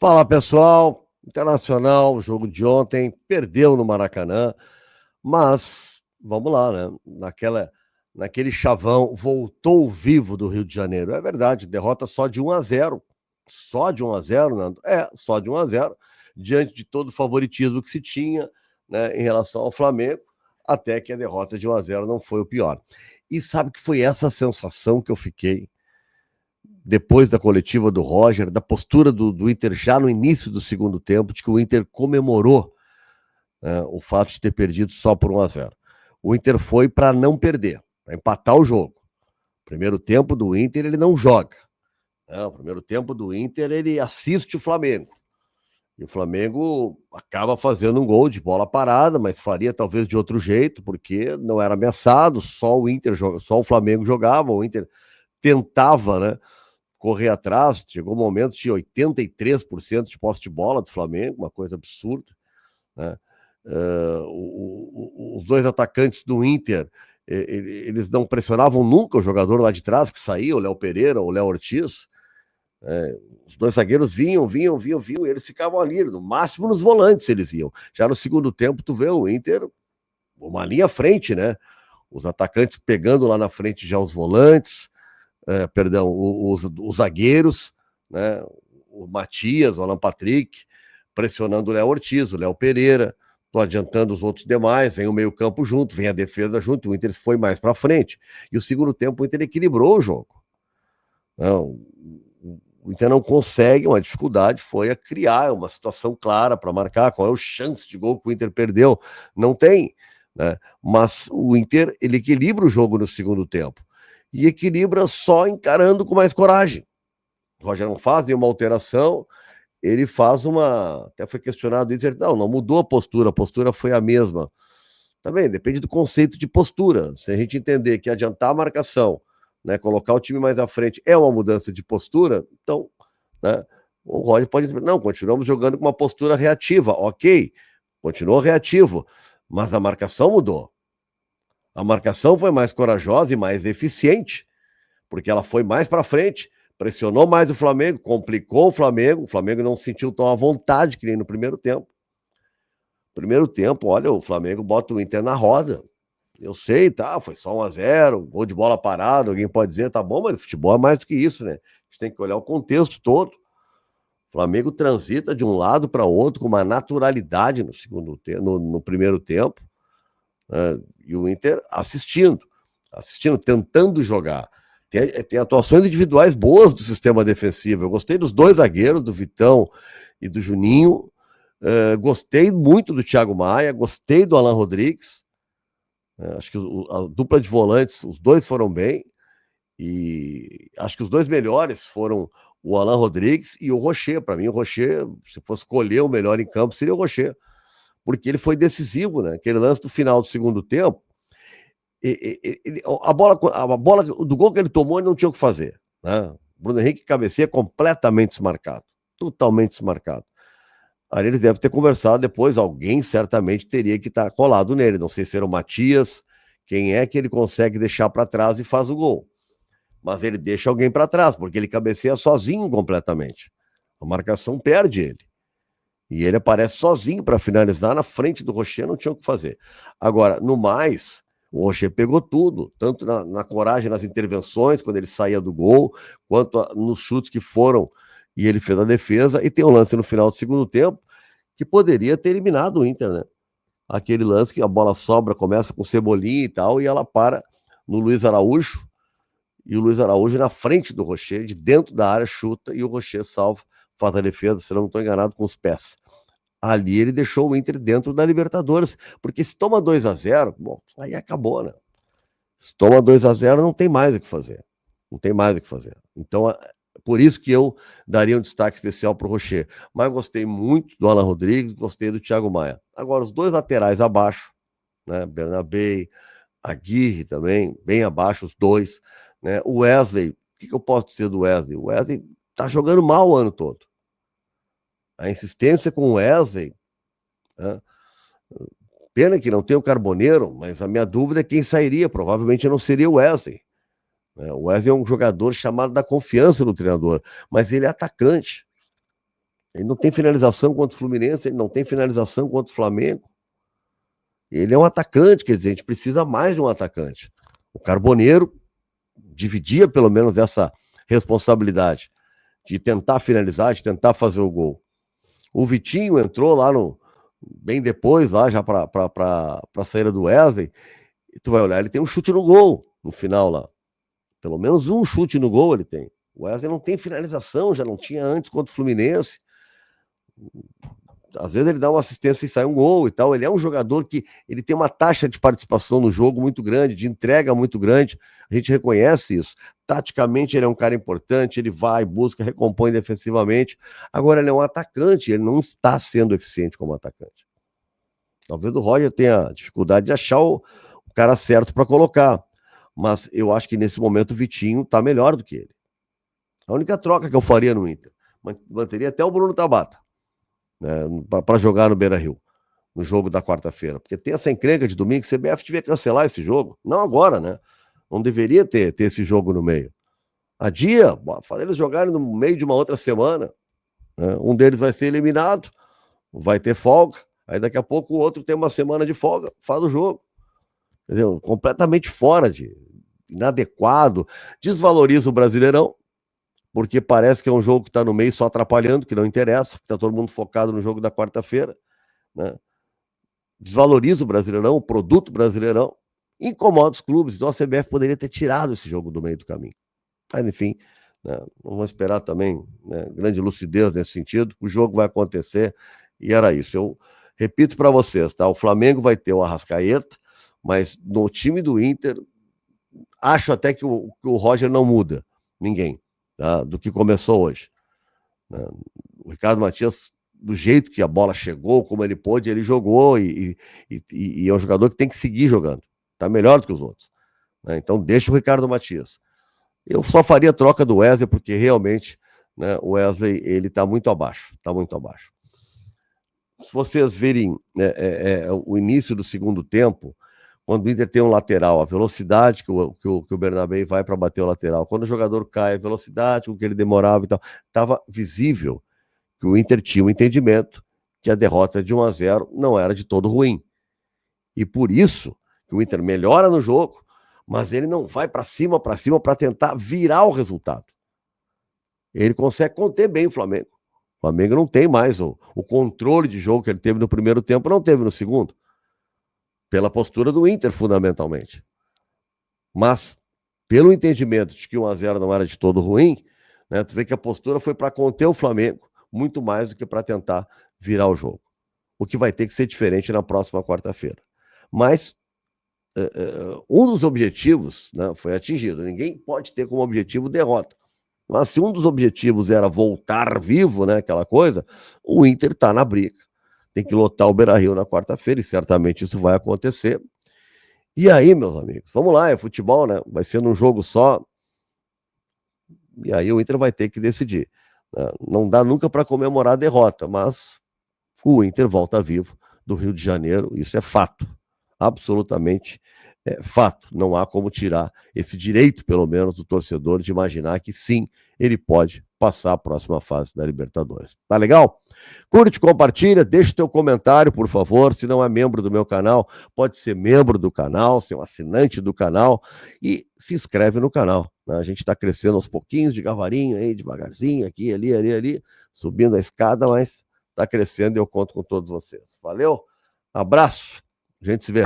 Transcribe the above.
Fala pessoal, Internacional, jogo de ontem, perdeu no Maracanã, mas vamos lá, né? Naquele chavão, voltou vivo do Rio de Janeiro. É verdade, derrota só de 1-0. Só de 1-0, Nando? Só de 1-0, diante de todo o favoritismo que se tinha, né, em relação ao Flamengo, até que a derrota de 1-0 não foi o pior. E sabe que foi essa sensação que eu fiquei depois da coletiva do Roger, da postura do Inter já no início do segundo tempo, de que o Inter comemorou, né, o fato de ter perdido só por 1-0. O Inter foi para não perder, para empatar o jogo. Primeiro tempo do Inter ele não joga. O primeiro tempo do Inter ele assiste o Flamengo. E o Flamengo acaba fazendo um gol de bola parada, mas faria talvez de outro jeito, porque não era ameaçado, só o Flamengo jogava, o Inter tentava, né, correr atrás, chegou um momento, tinha 83% de posse de bola do Flamengo, uma coisa absurda, né? Os dois atacantes do Inter, eles não pressionavam nunca o jogador lá de trás que saía, o Léo Pereira ou o Léo Ortiz. Os dois zagueiros vinham, e eles ficavam ali, no máximo nos volantes eles iam. Já no segundo tempo, tu vê o Inter, uma linha à frente, né? Os atacantes pegando lá na frente já os volantes, os zagueiros, né? O Matias, o Alan Patrick, pressionando o Léo Ortiz, o Léo Pereira, tô adiantando os outros demais, vem o meio campo junto, vem a defesa junto, o Inter foi mais para frente. E o segundo tempo o Inter equilibrou o jogo. Não, o Inter não consegue, uma dificuldade foi a criar uma situação clara para marcar, qual é o chance de gol que o Inter perdeu? Não tem, né? Mas o Inter, ele equilibra o jogo no segundo tempo. E equilibra só encarando com mais coragem. O Roger não faz nenhuma alteração, ele faz uma... Até foi questionado isso, ele não mudou a postura foi a mesma. Também depende do conceito de postura. Se a gente entender que adiantar a marcação, né, colocar o time mais à frente é uma mudança de postura, então, né, o Roger pode dizer, não, continuamos jogando com uma postura reativa, ok, continuou reativo, mas a marcação mudou. A marcação foi mais corajosa e mais eficiente, porque ela foi mais para frente, pressionou mais o Flamengo, complicou o Flamengo não se sentiu tão à vontade que nem no primeiro tempo. Primeiro tempo, olha, o Flamengo bota o Inter na roda. Eu sei, tá, foi só 1-0, gol de bola parada, alguém pode dizer, tá bom, mas o futebol é mais do que isso, né? A gente tem que olhar o contexto todo. O Flamengo transita de um lado para outro com uma naturalidade no primeiro tempo, né? E o Inter assistindo, tentando jogar. Tem atuações individuais boas do sistema defensivo. Eu gostei dos dois zagueiros, do Vitão e do Juninho. Gostei muito do Thiago Maia, gostei do Alan Rodrigues. Acho que a dupla de volantes, os dois foram bem. E acho que os dois melhores foram o Alan Rodrigues e o Rocher. Para mim, o Rocher, se fosse escolher o melhor em campo, seria o Rocher. Porque ele foi decisivo, né? Aquele lance do final do segundo tempo, a bola do gol que ele tomou, ele não tinha o que fazer, né? Bruno Henrique cabeceia completamente desmarcado, totalmente desmarcado. Ali eles devem ter conversado depois, alguém certamente teria que estar colado nele, não sei se era o Matias, quem é que ele consegue deixar para trás e faz o gol. Mas ele deixa alguém para trás, porque ele cabeceia sozinho completamente. A marcação perde ele. E ele aparece sozinho para finalizar na frente do Rocher, não tinha o que fazer. Agora, no mais, o Rocher pegou tudo, tanto na coragem, nas intervenções, quando ele saía do gol, quanto nos chutes que foram, e ele fez a defesa, e tem um lance no final do segundo tempo, que poderia ter eliminado o Inter, né? Aquele lance que a bola sobra, começa com Cebolinha e tal, e ela para no Luiz Araújo, e o Luiz Araújo na frente do Rocher, de dentro da área, chuta, e o Rocher salva, faz a defesa, se não estou enganado, com os pés. Ali ele deixou o Inter dentro da Libertadores, porque se toma 2-0, bom, aí acabou, né? Se toma 2-0, não tem mais o que fazer. Não tem mais o que fazer. Então, por isso que eu daria um destaque especial para o Rocher. Mas gostei muito do Alan Rodrigues, gostei do Thiago Maia. Agora, os dois laterais abaixo, né? Bernabé, Aguirre também, bem abaixo, os dois, né? O Wesley, o que eu posso dizer do Wesley? O Wesley tá jogando mal o ano todo. A insistência com o Wesley, né? Pena que não tem o Carboneiro, mas a minha dúvida é quem sairia. Provavelmente não seria o Wesley. O Wesley é um jogador chamado da confiança do treinador, mas ele é atacante. Ele não tem finalização contra o Fluminense, ele não tem finalização contra o Flamengo. Ele é um atacante, quer dizer, a gente precisa mais de um atacante. O Carboneiro dividia pelo menos essa responsabilidade de tentar finalizar, de tentar fazer o gol. O Vitinho entrou lá bem depois, lá já para a saída do Wesley, e tu vai olhar, ele tem um chute no gol no final lá. Pelo menos um chute no gol ele tem. O Wesley não tem finalização, já não tinha antes contra o Fluminense. Às vezes ele dá uma assistência e sai um gol e tal. Ele é um jogador que ele tem uma taxa de participação no jogo muito grande, de entrega muito grande. A gente reconhece isso. Taticamente ele é um cara importante, ele vai, busca, recompõe defensivamente. Agora ele é um atacante, ele não está sendo eficiente como atacante. Talvez o Roger tenha dificuldade de achar o cara certo para colocar. Mas eu acho que nesse momento o Vitinho está melhor do que ele. A única troca que eu faria no Inter, manteria até o Bruno Tabata, né, para jogar no Beira-Rio, no jogo da quarta-feira. Porque tem essa encrenca de domingo, que o CBF devia cancelar esse jogo. Não agora, né? Não deveria ter esse jogo no meio. Adia, fazer eles jogarem no meio de uma outra semana. Né? Um deles vai ser eliminado, vai ter folga. Aí daqui a pouco o outro tem uma semana de folga, faz o jogo. Entendeu? Completamente fora inadequado. Desvaloriza o Brasileirão, porque parece que é um jogo que está no meio só atrapalhando, que não interessa, que está todo mundo focado no jogo da quarta-feira, né? Desvaloriza o Brasileirão, o produto Brasileirão, incomoda os clubes. Então a CBF poderia ter tirado esse jogo do meio do caminho. Mas enfim, né, vamos esperar também, né, grande lucidez nesse sentido. O jogo vai acontecer e era isso. Eu repito para vocês, tá? O Flamengo vai ter o Arrascaeta, mas no time do Inter, acho até que o Roger não muda ninguém, tá? Do que começou hoje. Né? O Ricardo Matias, do jeito que a bola chegou, como ele pôde, ele jogou e é um jogador que tem que seguir jogando. Tá melhor do que os outros. Né? Então deixa o Ricardo Matias. Eu só faria a troca do Wesley, porque realmente, né, o Wesley ele tá muito abaixo. Tá muito abaixo. Se vocês verem, né, o início do segundo tempo, quando o Inter tem um lateral, a velocidade que o Bernabé vai para bater o lateral, quando o jogador cai, a velocidade com que ele demorava e tal, estava visível que o Inter tinha um entendimento que a derrota de 1-0 não era de todo ruim. E por isso que o Inter melhora no jogo, mas ele não vai para cima para tentar virar o resultado. Ele consegue conter bem o Flamengo. O Flamengo não tem mais o controle de jogo que ele teve no primeiro tempo, não teve no segundo. Pela postura do Inter, fundamentalmente. Mas, pelo entendimento de que 1-0 não era de todo ruim, né, tu vê que a postura foi para conter o Flamengo, muito mais do que para tentar virar o jogo. O que vai ter que ser diferente na próxima quarta-feira. Mas um dos objetivos, né, foi atingido. Ninguém pode ter como objetivo derrota. Mas se um dos objetivos era voltar vivo, né, aquela coisa, o Inter está na briga. Tem que lotar o Beira-Rio na quarta-feira, e certamente isso vai acontecer. E aí, meus amigos, vamos lá, é futebol, né? Vai ser num jogo só. E aí o Inter vai ter que decidir. Né? Não dá nunca para comemorar a derrota, mas o Inter volta vivo do Rio de Janeiro, isso é fato. Absolutamente fato. Não há como tirar esse direito, pelo menos, do torcedor de imaginar que sim, ele pode passar a próxima fase da Libertadores. Tá legal? Curte, compartilha, deixa o teu comentário, por favor. Se não é membro do meu canal, pode ser membro do canal, ser um assinante do canal e se inscreve no canal. Né? A gente está crescendo aos pouquinhos, devagarinho, aí, devagarzinho, aqui, ali, subindo a escada, mas está crescendo e eu conto com todos vocês. Valeu? Abraço. A gente se vê.